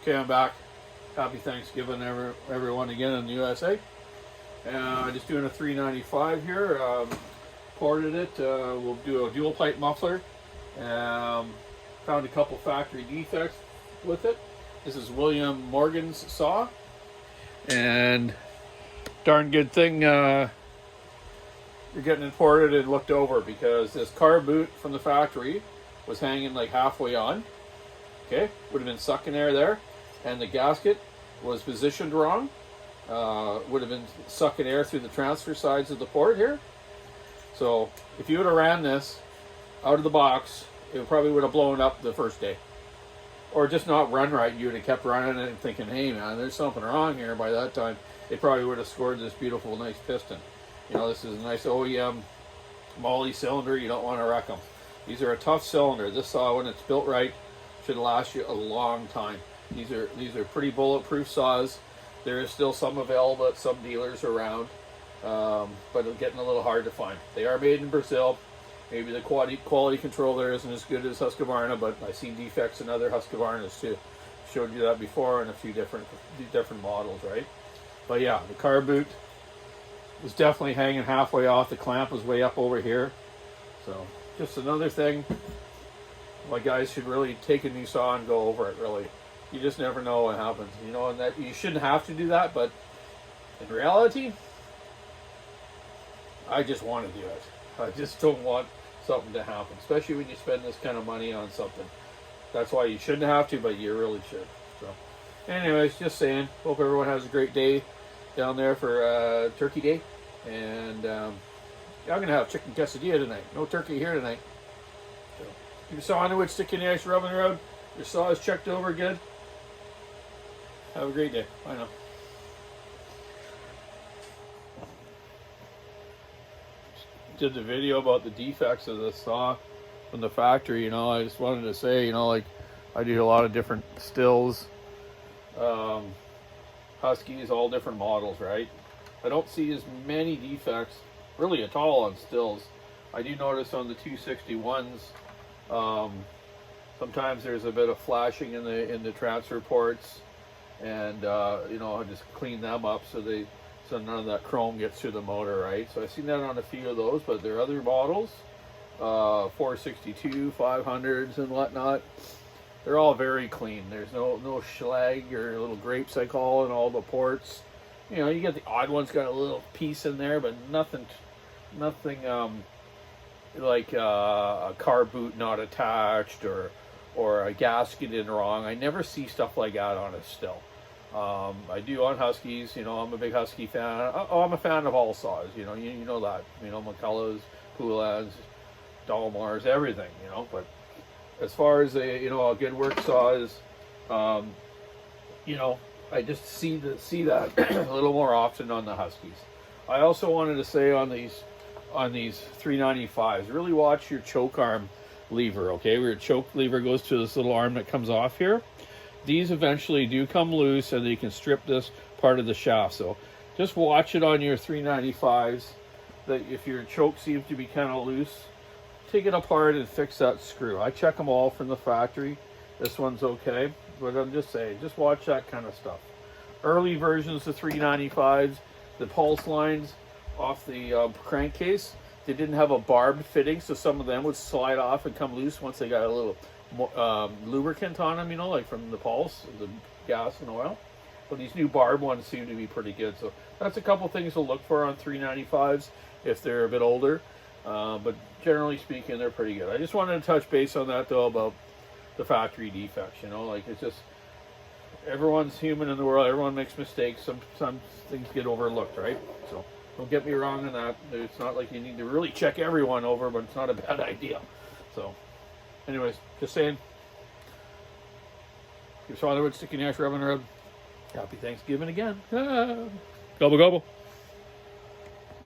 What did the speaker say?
Okay, I'm back. Happy Thanksgiving, everyone again in the USA. Just doing a 395 here. Ported it. We'll do a dual pipe muffler. Found a couple factory defects with it. This is William Morgan's saw, and darn good thing you're getting it ported and looked over, because this car boot from the factory was hanging like halfway on. Okay, would have been sucking air there, and the gasket was positioned wrong. Would have been sucking air through the transfer sides of the port here. So if you would have ran this out of the box, it probably would have blown up the first day, or just not run right. You would have kept running it and thinking, hey man, there's something wrong here. By that time, it probably would have scored this beautiful, nice piston. You know, this is a nice OEM Molly cylinder. You don't want to wreck them. These are a tough cylinder. This saw, when it's built right, should last you a long time. These are pretty bulletproof saws. There is still some available at some dealers around, but it's getting a little hard to find. They are made in Brazil. Maybe the quality control there isn't as good as Husqvarna, but I've seen defects in other Husqvarnas too. Showed you that before in a few different models, right? But yeah, the car boot was definitely hanging halfway off. The clamp was way up over here. So just another thing. My guys should really take a new saw and go over it. Really, you just never know what happens. You know, and that you shouldn't have to do that, but in reality, I just want to do it. I just don't want something to happen, especially when you spend this kind of money on something. That's why you shouldn't have to, but you really should. So, anyways, just saying. Hope everyone has a great day down there for Turkey Day, and I'm gonna have chicken quesadilla tonight. No turkey here tonight. So, keep your saw on the wood, stick in the ice, rubbing the road. Your saw is checked over good. Have a great day. Bye now. Did the video about the defects of the saw from the factory. You know, I just wanted to say, you know, like, I do a lot of different stills, Huskies, all different models, right? I don't see as many defects really at all on stills. I do notice on the 261s, sometimes there's a bit of flashing in the transfer ports, and you know, I just clean them up so none of that chrome gets through the motor, right? So I've seen that on a few of those, but there are other models, 462, 500s and whatnot. They're all very clean. There's no schlag or little grapes, I call, in all the ports. You know, you get the odd ones got a little piece in there, but nothing like a car boot not attached or a gasket in wrong. I never see stuff like that on a still. I do on Huskies. You know, I'm a big Husky fan. I'm a fan of all saws. You know, you know that. You know, McCulloughs, Poulan's, Dalmars, everything. You know, but as far as a good work saw is, you know, I just see that a little more often on the Huskies. I also wanted to say on these 395s, really watch your choke arm lever. Okay, where your choke lever goes to this little arm that comes off here. These eventually do come loose, and you can strip this part of the shaft. So just watch it on your 395s, that if your choke seems to be kind of loose, take it apart and fix that screw. I check them all from the factory. This one's okay, but I'm just saying, just watch that kind of stuff. Early versions of 395s, the pulse lines off the crankcase, they didn't have a barbed fitting, so some of them would slide off and come loose once they got a little lubricant on them, you know, like from the pulse, the gas and oil. But these new barb ones seem to be pretty good. So that's a couple things to look for on 395s if they're a bit older. But generally speaking, they're pretty good. I just wanted to touch base on that, though, about the factory defects. You know, like, it's just, everyone's human in the world. Everyone makes mistakes. Some things get overlooked, right? So don't get me wrong on that. It's not like you need to really check everyone over, but it's not a bad idea. So anyways, just saying. Your father would stick in the ash, rubbing the road. Happy Thanksgiving again. Gobble, gobble.